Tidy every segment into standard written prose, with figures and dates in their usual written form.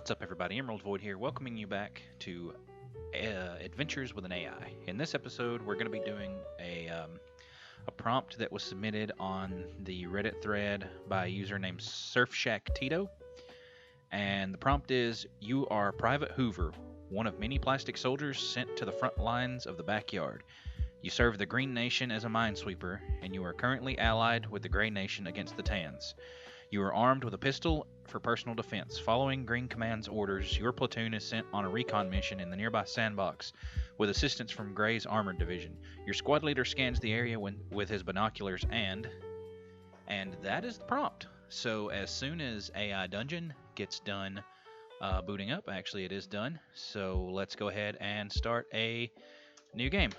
What's up, everybody? Emerald Void here, welcoming you back to Adventures with an AI. In this episode, we're going to be doing a prompt that was submitted on the Reddit thread by a user named Surfshack-Tito. And the prompt is, you are Private Hoover, one of many plastic soldiers sent to the front lines of the backyard. You serve the Green Nation as a minesweeper, and you are currently allied with the Gray Nation against the Tans. You are armed with a pistol for personal defense. Following Green Command's orders, your platoon is sent on a recon mission in the nearby sandbox with assistance from Gray's armored division. Your squad leader scans the area with his binoculars and that is the prompt. So as soon as AI Dungeon gets done booting up, actually it is done, so let's go ahead and start a new game.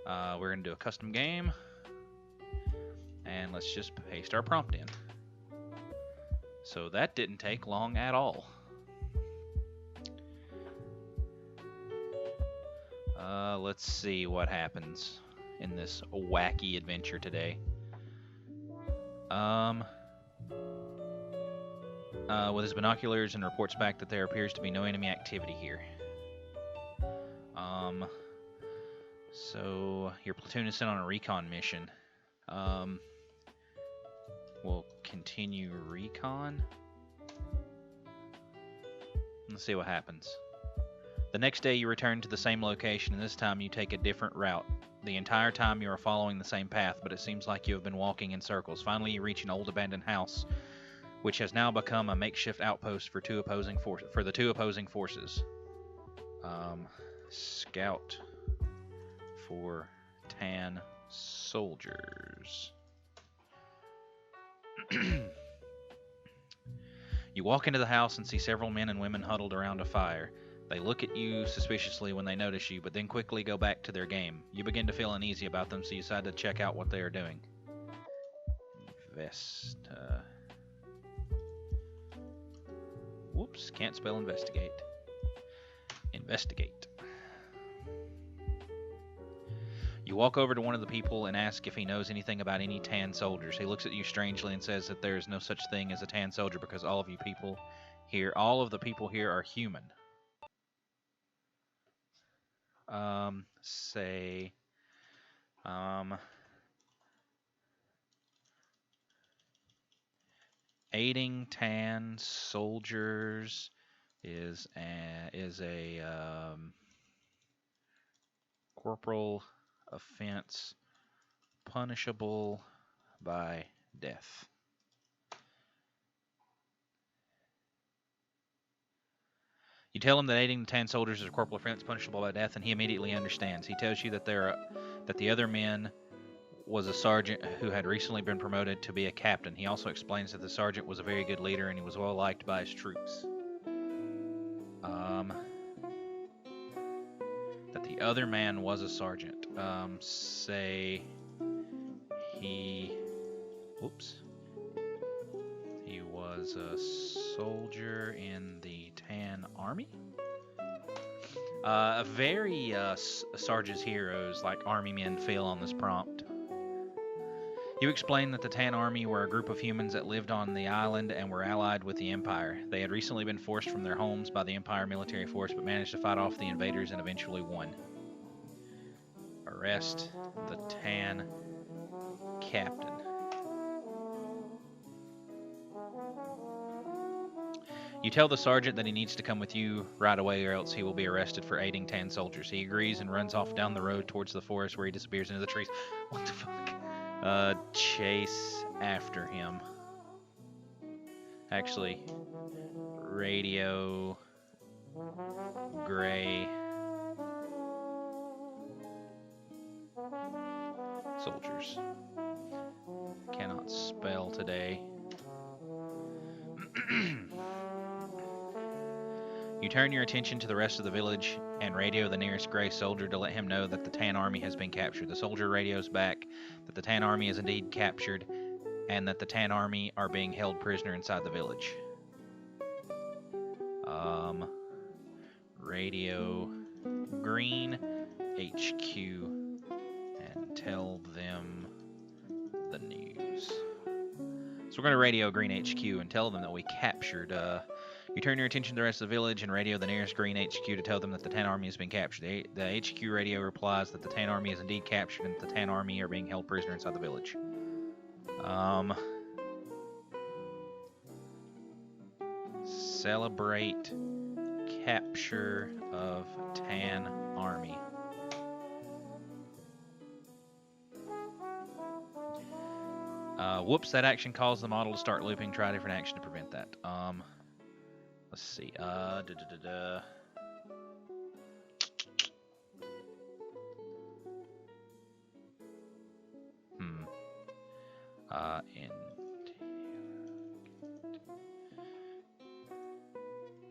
We're going to do a custom game. And let's just paste our prompt in. So that didn't take long at all. Let's see what happens in this wacky adventure today. With his binoculars and reports back that there appears to be no enemy activity here. So your platoon is sent on a recon mission. We'll continue recon. Let's see what happens. The next day you return to the same location, and this time you take a different route. The entire time you are following the same path, but it seems like you have been walking in circles. Finally you reach an old abandoned house, which has now become a makeshift outpost for the two opposing forces. Scout for Tan soldiers. You walk into the house and see several men and women huddled around a fire. They look at you suspiciously when they notice you, but then quickly go back to their game. You begin to feel uneasy about them, so you decide to check out what they are doing. Whoops, can't spell investigate. Investigate. You walk over to one of the people and ask if he knows anything about any tan soldiers. He looks at you strangely and says that there is no such thing as a tan soldier because all of the people here are human. Aiding tan soldiers is a corporal offense punishable by death. You tell him that aiding the tan soldiers is a corporal offense punishable by death, and he immediately understands. He tells you that the other man was a sergeant who had recently been promoted to be a captain. He also explains that the sergeant was a very good leader and he was well liked by his troops. That the other man was a sergeant. Say he was a soldier in the Tan Army. Very Sarge's heroes, like army men, feel on this prompt. You explain that the Tan Army were a group of humans that lived on the island and were allied with the Empire. They had recently been forced from their homes by the Empire military force, but managed to fight off the invaders and eventually won. Arrest the Tan captain. You tell the sergeant that he needs to come with you right away or else he will be arrested for aiding tan soldiers. He agrees and runs off down the road towards the forest where he disappears into the trees. What the fuck? Chase after him. Actually, radio Gray soldiers. Cannot spell today. You turn your attention to the rest of the village and radio the nearest Gray soldier to let him know that the Tan Army has been captured. The soldier radios back that the Tan Army is indeed captured and that the Tan Army are being held prisoner inside the village. Radio Green HQ and tell them the news. So we're going to radio Green HQ and tell them that we captured. You turn your attention to the rest of the village and radio the nearest Green HQ to tell them that the Tan Army has been captured. The HQ radio replies that the Tan Army is indeed captured and that the Tan Army are being held prisoner inside the village. Celebrate capture of Tan Army. Whoops, that action caused the model to start looping. Try a different action to prevent that. Let's see.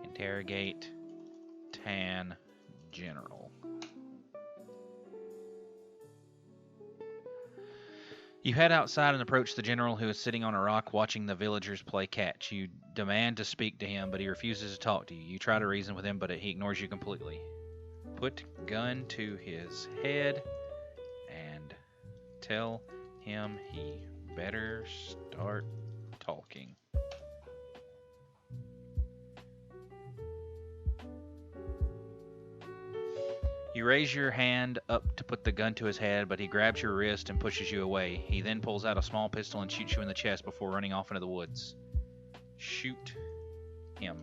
Interrogate Tan General. You head outside and approach the general, who is sitting on a rock watching the villagers play catch. You demand to speak to him, but he refuses to talk to you. You try to reason with him, but he ignores you completely. Put gun to his head and tell him he better start talking. You raise your hand up to put the gun to his head, but he grabs your wrist and pushes you away. He then pulls out a small pistol and shoots you in the chest before running off into the woods. Shoot him.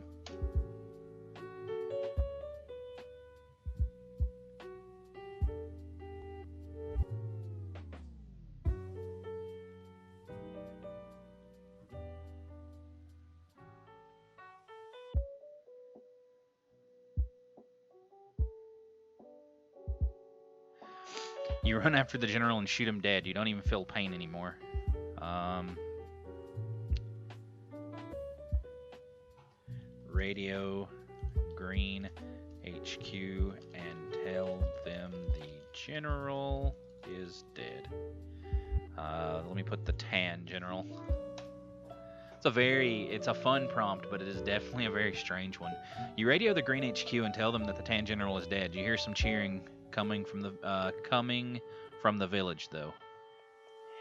You run after the general and shoot him dead. You don't even feel pain anymore. Radio Green HQ and tell them the general is dead. Let me put the Tan General. It's a fun prompt, but it is definitely a very strange one. You radio the Green HQ and tell them that the Tan General is dead. You hear some cheering coming from the village, though.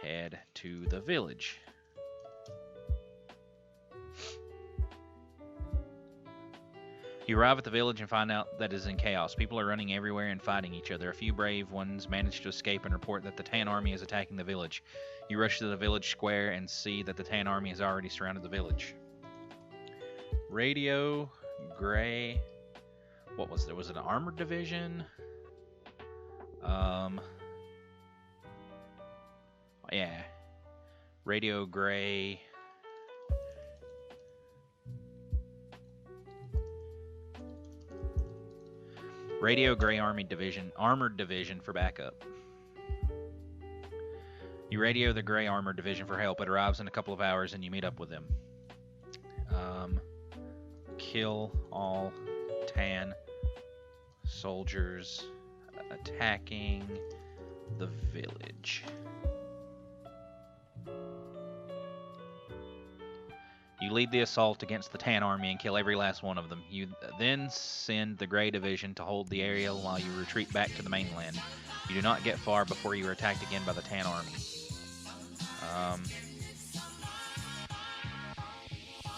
Head to the village. You arrive at the village and find out that it is in chaos. People are running everywhere and fighting each other. A few brave ones manage to escape and report that the Tan Army is attacking the village. You rush to the village square and see that the Tan Army has already surrounded the village. Radio Gray. What was there? Was it an armored division? Yeah. Radio Gray. Radio Gray Armored Division for backup. You radio the Gray Armored Division for help. It arrives in a couple of hours and you meet up with them. Kill all Tan soldiers attacking the village. You lead the assault against the Tan Army and kill every last one of them. You then send the Gray Division to hold the area while you retreat back to the mainland. You do not get far before you are attacked again by the Tan Army.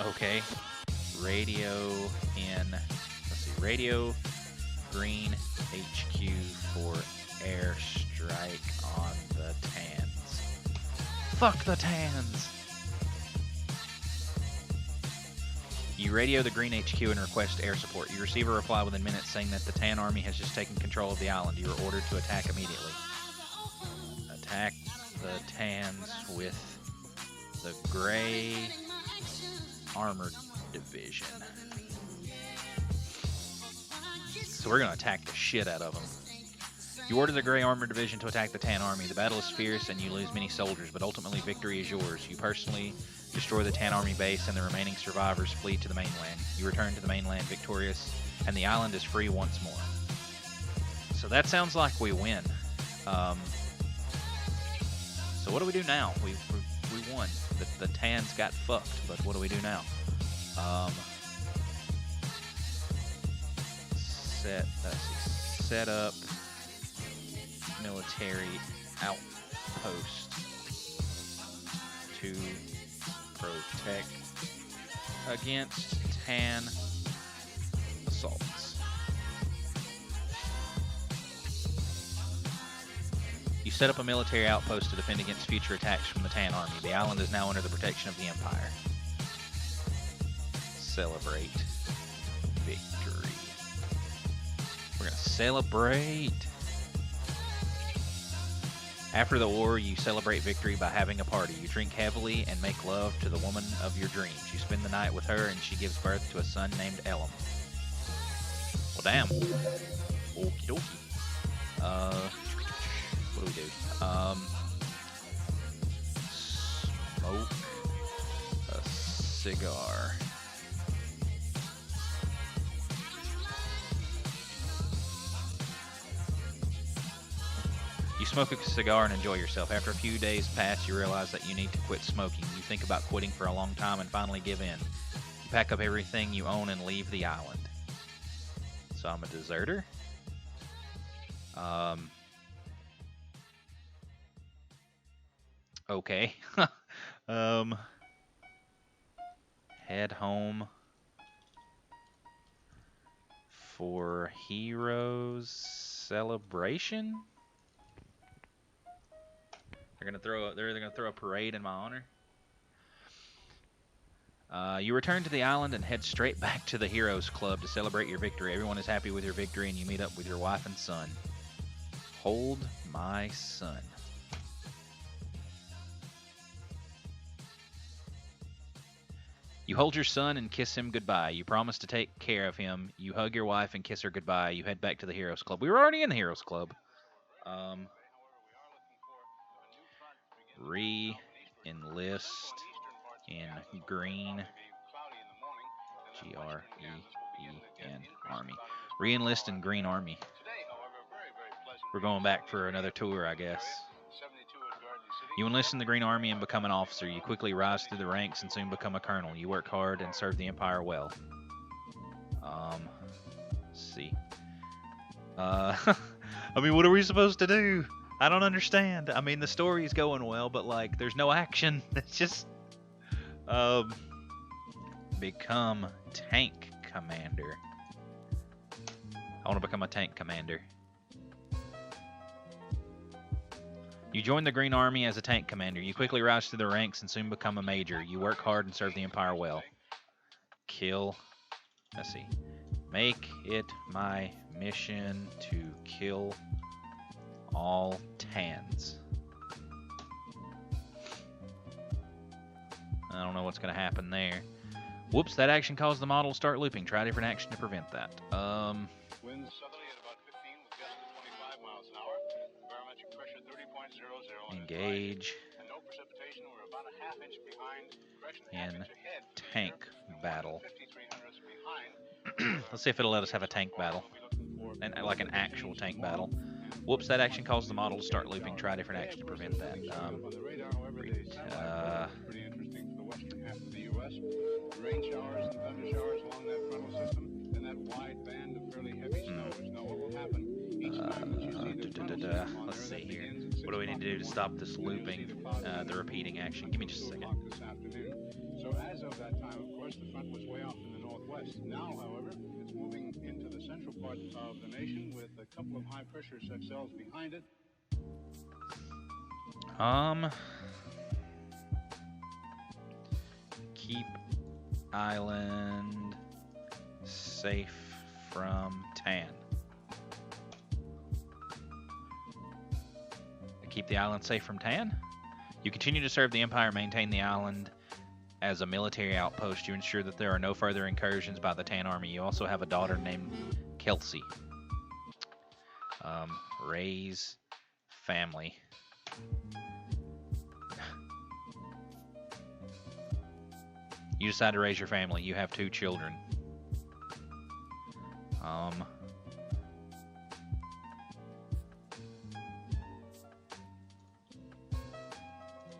Okay. Radio Green HQ for airstrike on the Tans. Fuck the Tans! You radio the Green HQ and request air support. You receive a reply within minutes saying that the Tan Army has just taken control of the island. You are ordered to attack immediately. Attack the Tans with the Gray Armored Division. So we're going to attack the shit out of them. You order the Gray Armored Division to attack the Tan Army. The battle is fierce and you lose many soldiers, but ultimately victory is yours. You personally destroy the Tan Army base and the remaining survivors flee to the mainland. You return to the mainland victorious and the island is free once more. So that sounds like we win. So what do we do now? We won. The Tans got fucked, but what do we do now? Set up military outpost to protect against tan assaults. You set up a military outpost to defend against future attacks from the Tan Army. The island is now under the protection of the Empire. Celebrate victory. We're going to celebrate. After the war, you celebrate victory by having a party. You drink heavily and make love to the woman of your dreams. You spend the night with her and she gives birth to a son named Elam. Well, damn. Okie dokie. What do we do? Smoke a cigar. You smoke a cigar and enjoy yourself. After a few days pass, you realize that you need to quit smoking. You think about quitting for a long time and finally give in. You pack up everything you own and leave the island. So I'm a deserter. Okay. Head home for Heroes Celebration. They're either gonna throw a parade in my honor. You return to the island and head straight back to the Heroes Club to celebrate your victory. Everyone is happy with your victory, and you meet up with your wife and son. Hold my son. You hold your son and kiss him goodbye. You promise to take care of him. You hug your wife and kiss her goodbye. You head back to the Heroes Club. We were already in the Heroes Club. Re-enlist in green. G-R-E-E-N Army. Re-enlist in Green Army. We're going back for another tour, I guess. You enlist in the Green Army and become an officer. You quickly rise through the ranks and soon become a colonel. You work hard and serve the Empire well. Let's see. I mean, what are we supposed to do? I don't understand. I mean, the story's going well, but like, there's no action. It's just, become tank commander. I want to become a tank commander. You join the Green Army as a tank commander. You quickly rise through the ranks and soon become a major. You work hard and serve the Empire well. Kill. Let's see. Make it my mission to kill all Tans. I don't know what's going to happen there. Whoops, that action caused the model to start looping. Try different action to prevent that. Winds southerly at about 15 with gusts of 25 miles an hour. Barometric pressure 30.00. Engage. And no precipitation. We're about a half inch behind. In tank battle. 5,300 behind. Let's see if it'll let us have a tank battle. And like an actual tank battle. Whoops, that action caused the model to start looping. Try different action to prevent that. Pretty interesting for the western half of the U.S. Rain showers and thunder showers along that frontal system, and that wide band of fairly heavy snows. Now, what will happen each time that you see the frontal system on Let's there, see that here. begins at What do we 6 need to do to stop this looping, the repeating action? Give me just a second. this afternoon. So as of that time, of course, the front was way off in the northwest. Now, however, it's moving into the central part of the nation with a couple of high-pressure cells behind it. Keep island safe from Tan. Keep the island safe from Tan? You continue to serve the Empire, maintain the island as a military outpost. You ensure that there are no further incursions by the Tan Army. You also have a daughter named Kelsey. Raise family. You decide to raise your family. You have 2 children.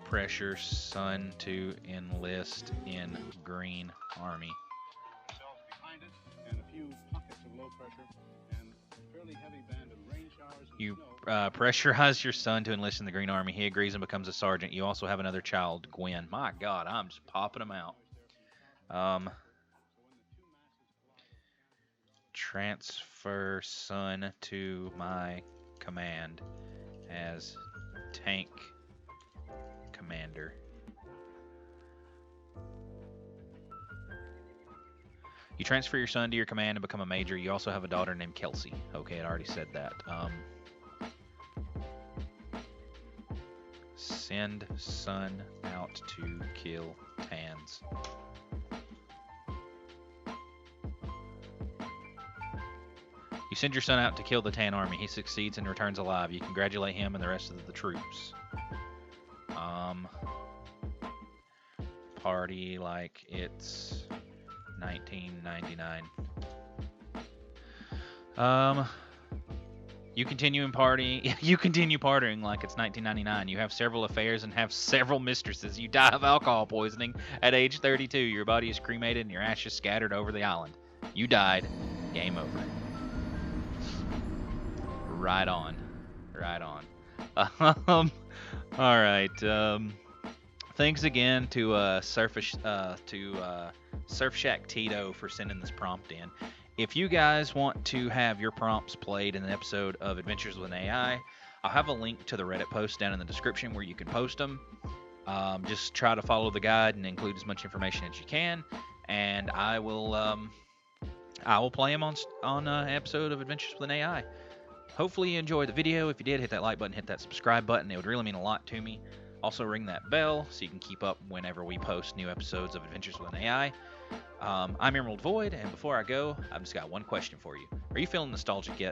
Pressure son to enlist in Green Army. Cells behind it and a few pockets of low pressure and fairly heavy band of rain showers and You snow. pressurize your son to enlist in the Green Army. He agrees and becomes a sergeant. You also have another child, Gwen. My God, I'm just popping them out. Transfer son to my command as tank commander. You transfer your son to your command and become a major. You also have a daughter named Kelsey. Okay, I already said that. Send son out to kill Tans. You send your son out to kill the Tan army. He succeeds and returns alive. You congratulate him and the rest of the troops. Party like it's 1999. You continue partying like it's 1999. You have several affairs and have several mistresses. You die of alcohol poisoning at age 32. Your body is cremated and your ashes scattered over the island. You died. Game over. Right on. All right. Thanks again to Surfshack-Tito for sending this prompt in. If you guys want to have your prompts played in an episode of Adventures with an AI, I'll have a link to the Reddit post down in the description where you can post them. Just try to follow the guide and include as much information as you can, and I will play them on an episode of Adventures with an AI. Hopefully you enjoyed the video. If you did, hit that like button, hit that subscribe button. It would really mean a lot to me. Also ring that bell so you can keep up whenever we post new episodes of Adventures with an AI. I'm Emerald Void, and before I go, I've just got one question for you. Are you feeling nostalgic yet?